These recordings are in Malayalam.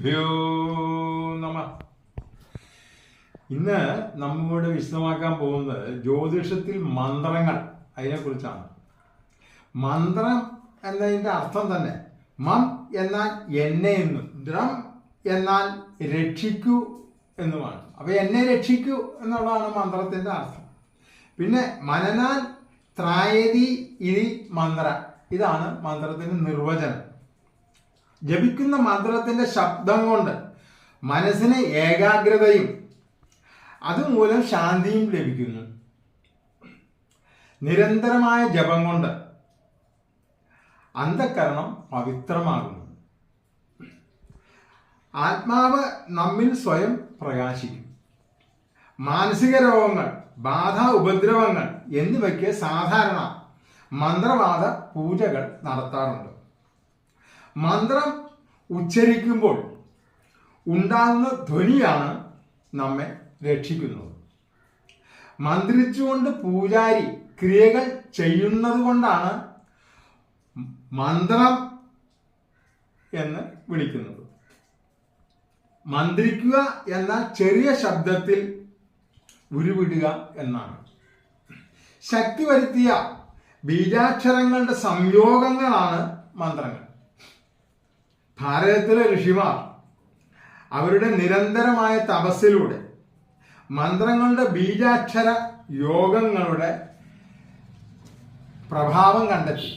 ഭ്യോ നമ. ഇന്ന് നമ്മോട് വിശദമാക്കാൻ പോകുന്നത് ജ്യോതിഷത്തിൽ മന്ത്രങ്ങൾ, അതിനെക്കുറിച്ചാണ്. മന്ത്രം എന്നതിൻ്റെ അർത്ഥം തന്നെ മം എന്നാൽ എന്നെ എന്നും ദ്രം എന്നാൽ രക്ഷിക്കൂ എന്നുമാണ്. അപ്പോൾ എന്നെ രക്ഷിക്കൂ എന്നുള്ളതാണ് മന്ത്രത്തിൻ്റെ അർത്ഥം. പിന്നെ മനനാൽ ത്രായതി ഇതി മന്ത്ര, ഇതാണ് മന്ത്രത്തിൻ്റെ നിർവചനം. ജപിക്കുന്ന മന്ത്രത്തിന്റെ ശബ്ദം കൊണ്ട് മനസ്സിന് ഏകാഗ്രതയും അതുമൂലം ശാന്തിയും ലഭിക്കുന്നു. നിരന്തരമായ ജപം കൊണ്ട് അന്ധകരണം പവിത്രമാകുന്നു. ആത്മാവ് നമ്മിൽ സ്വയം പ്രകാശിക്കും. മാനസിക രോഗങ്ങൾ, ബാധ, ഉപദ്രവങ്ങൾ എന്നിവയ്ക്ക് സാധാരണ മന്ത്രവാദ പൂജകൾ നടത്താറുണ്ട്. മന്ത്രം ഉച്ചരിക്കുമ്പോൾ ഉണ്ടാകുന്ന ധ്വനിയാണ് നമ്മെ രക്ഷിക്കുന്നത്. മന്ത്രിച്ചുകൊണ്ട് പൂജാരി ക്രിയകൾ ചെയ്യുന്നത് കൊണ്ടാണ് മന്ത്രം എന്ന് വിളിക്കുന്നത്. മന്ത്രിക്കുക എന്നാൽ ചെറിയ ശബ്ദത്തിൽ ഉരുവിടുക എന്നാണ്. ശക്തി വരുത്തിയ ബീജാക്ഷരങ്ങളുടെ സംയോഗങ്ങളാണ് മന്ത്രങ്ങൾ. ഭാരതത്തിലെ ഋഷിമാർ അവരുടെ നിരന്തരമായ തപസ്സിലൂടെ മന്ത്രങ്ങളുടെ ബീജാക്ഷര യോഗങ്ങളുടെ പ്രഭാവം കണ്ടെത്തി.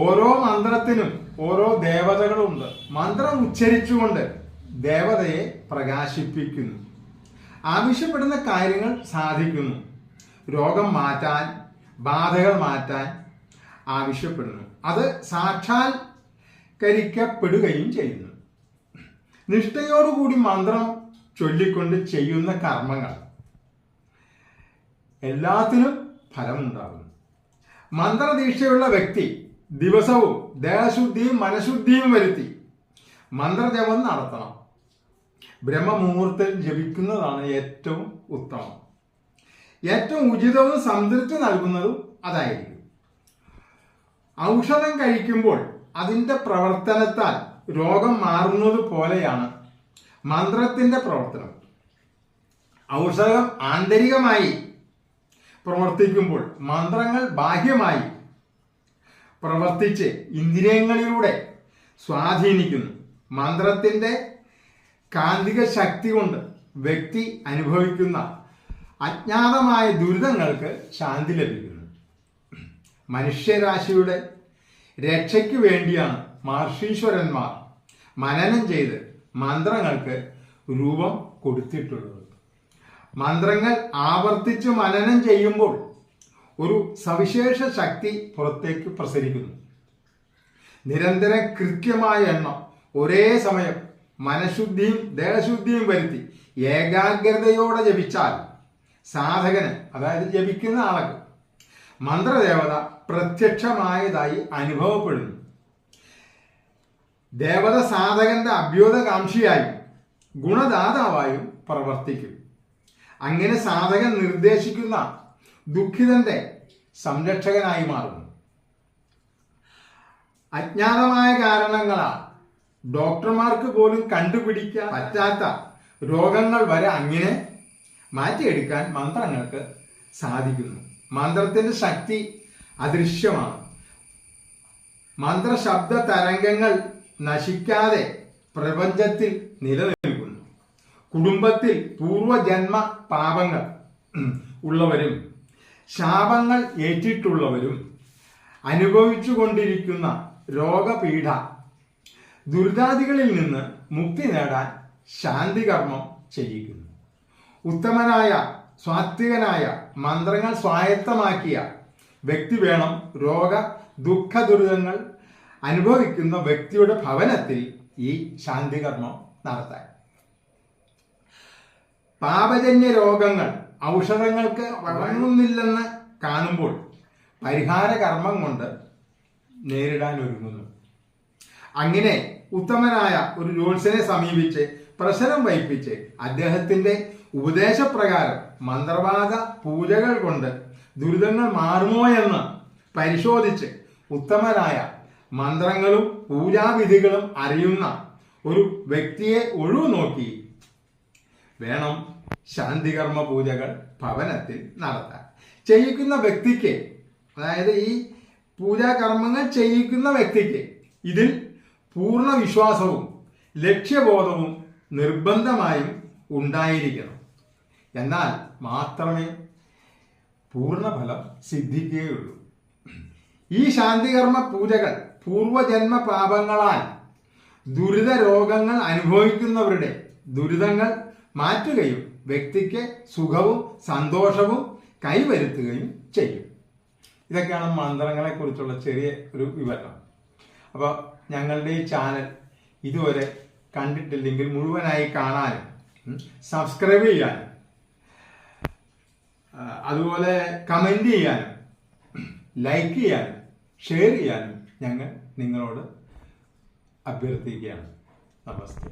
ഓരോ മന്ത്രത്തിനും ഓരോ ദേവതകളുണ്ട്. മന്ത്രം ഉച്ചരിച്ചുകൊണ്ട് ദേവതയെ പ്രകാശിപ്പിക്കുന്നു. ആവശ്യപ്പെടുന്ന കാര്യങ്ങൾ സാധിക്കുന്നു. രോഗം മാറ്റാൻ, ബാധകൾ മാറ്റാൻ ആവശ്യപ്പെടുന്നു. അത് സാക്ഷാത്കരിക്കപ്പെടുകയും ചെയ്യുന്നു. നിഷ്ഠയോടുകൂടി മന്ത്രം ചൊല്ലിക്കൊണ്ട് ചെയ്യുന്ന കർമ്മങ്ങൾ എല്ലാത്തിനും ഫലമുണ്ടാകുന്നു. മന്ത്രദീക്ഷയുള്ള വ്യക്തി ദിവസവും ദേഹശുദ്ധിയും മനഃശുദ്ധിയും വരുത്തി മന്ത്രജപം നടത്തണം. ബ്രഹ്മമുഹൂർത്തത്തിൽ ജപിക്കുന്നതാണ് ഏറ്റവും ഉത്തമം. ഏറ്റവും ഉചിതവും സംതൃപ്തി നൽകുന്നതും അതായിരിക്കും. ഔഷധം കഴിക്കുമ്പോൾ അതിൻ്റെ പ്രവർത്തനത്താൽ രോഗം മാറുന്നത് പോലെയാണ് മന്ത്രത്തിൻ്റെ പ്രവർത്തനം. ഔഷധം ആന്തരികമായി പ്രവർത്തിക്കുമ്പോൾ മന്ത്രങ്ങൾ ബാഹ്യമായി പ്രവർത്തിച്ച് ഇന്ദ്രിയങ്ങളിലൂടെ സ്വാധീനിക്കുന്നു. മന്ത്രത്തിൻ്റെ കാന്തിക ശക്തി കൊണ്ട് വ്യക്തി അനുഭവിക്കുന്ന അജ്ഞാതമായ ദുരിതങ്ങൾക്ക് ശാന്തി ലഭിക്കുന്നു. മനുഷ്യരാശിയുടെ രക്ഷയ്ക്ക് വേണ്ടിയാണ് മഹർഷീശ്വരന്മാർ മനനം ചെയ്ത് മന്ത്രങ്ങൾക്ക് രൂപം കൊടുത്തിട്ടുള്ളത്. മന്ത്രങ്ങൾ ആവർത്തിച്ച് മനനം ചെയ്യുമ്പോൾ ഒരു സവിശേഷ ശക്തി പുറത്തേക്ക് പ്രസരിക്കുന്നു. നിരന്തരം കൃത്യമായ എണ്ണം ഒരേ സമയം മനഃശുദ്ധിയും ദേഹശുദ്ധിയും വരുത്തി ഏകാഗ്രതയോടെ ജപിച്ചാൽ സാധകന്, അതായത് ജപിക്കുന്ന ആൾക്ക്, മന്ത്രദേവത പ്രത്യക്ഷമായതായി അനുഭവപ്പെടുന്നു. ദേവത സാധകന്റെ അഭ്യുതകാംക്ഷിയായും ഗുണദാതാവായും പ്രവർത്തിക്കും. അങ്ങനെ സാധകൻ നിർദ്ദേശിക്കുന്ന ദുഃഖിതന്റെ സംരക്ഷകനായി മാറുന്നു. അജ്ഞാതമായ കാരണങ്ങളാൽ ഡോക്ടർമാർക്ക് പോലും കണ്ടുപിടിക്കാൻ പറ്റാത്ത രോഗങ്ങൾ വരെ അങ്ങനെ മാറ്റിയെടുക്കാൻ മന്ത്രങ്ങൾക്ക് സാധിക്കുന്നു. മന്ത്രത്തിന്റെ ശക്തി അദൃശ്യമാണ്. മന്ത്രശബ്ദ തരംഗങ്ങൾ നശിക്കാതെ പ്രപഞ്ചത്തിൽ നിലനിൽക്കുന്നു. കുടുംബത്തിൽ പൂർവജന്മ പാപങ്ങൾ ഉള്ളവരും ശാപങ്ങൾ ഏറ്റിട്ടുള്ളവരും അനുഭവിച്ചു കൊണ്ടിരിക്കുന്ന രോഗപീഠ ദുരിതാദികളിൽ നിന്ന് മുക്തി നേടാൻ ശാന്തികർമ്മം ചെയ്യിക്കുന്നു. ഉത്തമനായ സ്വാത്വികനായ മന്ത്രങ്ങൾ സ്വായത്തമാക്കിയ വ്യക്തി വേണം രോഗ ദുഃഖ ദുരിതങ്ങൾ അനുഭവിക്കുന്ന വ്യക്തിയുടെ ഭവനത്തിൽ ഈ ശാന്തികർമ്മം നടത്താൻ. പാപജന്യ രോഗങ്ങൾ ഔഷധങ്ങൾക്ക് വഴങ്ങുന്നില്ലെന്ന് കാണുമ്പോൾ പരിഹാര കർമ്മം കൊണ്ട് നേരിടാൻ ഒരുങ്ങുന്നു. അങ്ങനെ ഉത്തമനായ ഒരു ജ്യോത്സ്യനെ സമീപിച്ച് പ്രശ്നം വയ്പ്പിച്ച് അദ്ദേഹത്തിന്റെ ഉപദേശപ്രകാരം മന്ത്രവാദ പൂജകൾ കൊണ്ട് ദുരിതങ്ങൾ മാറുമോ എന്ന് പരിശോധിച്ച് ഉത്തമനായ മന്ത്രങ്ങളും പൂജാവിധികളും അറിയുന്ന ഒരു വ്യക്തിയെ ഒഴിവു നോക്കി വേണം ശാന്തികർമ്മ പൂജകൾ ഭവനത്തിൽ നടത്താൻ. ചെയ്യിക്കുന്ന വ്യക്തിക്ക്, അതായത് ഈ പൂജാകർമ്മങ്ങൾ ചെയ്യിക്കുന്ന വ്യക്തിക്ക് ഇതിൽ പൂർണ്ണ വിശ്വാസവും ലക്ഷ്യബോധവും നിർബന്ധമായും ഉണ്ടായിരിക്കണം. എന്നാൽ മാത്രമേ പൂർണ്ണഫലം സിദ്ധിക്കുകയുള്ളൂ. ഈ ശാന്തികർമ്മ പൂജകൾ പൂർവജന്മ പാപങ്ങളാൽ ദുരിത രോഗങ്ങൾ അനുഭവിക്കുന്നവരുടെ ദുരിതങ്ങൾ മാറ്റുകയും വ്യക്തിക്ക് സുഖവും സന്തോഷവും കൈവരുത്തുകയും ചെയ്യും. ഇതൊക്കെയാണ് മന്ത്രങ്ങളെ കുറിച്ചുള്ള ചെറിയ ഒരു വിവരണം. അപ്പോൾ ഞങ്ങളുടെ ഈ ചാനൽ ഇതുവരെ കണ്ടിട്ടില്ലെങ്കിൽ മുഴുവനായി കാണാനും സബ്സ്ക്രൈബ് ചെയ്യാനും അതുപോലെ കമന്റ് ചെയ്യാനും ലൈക്ക് ചെയ്യാനും ഷെയർ ചെയ്യാനും ഞങ്ങൾ നിങ്ങളോട് അഭ്യർത്ഥിക്കുകയാണ്. നമസ്തേ.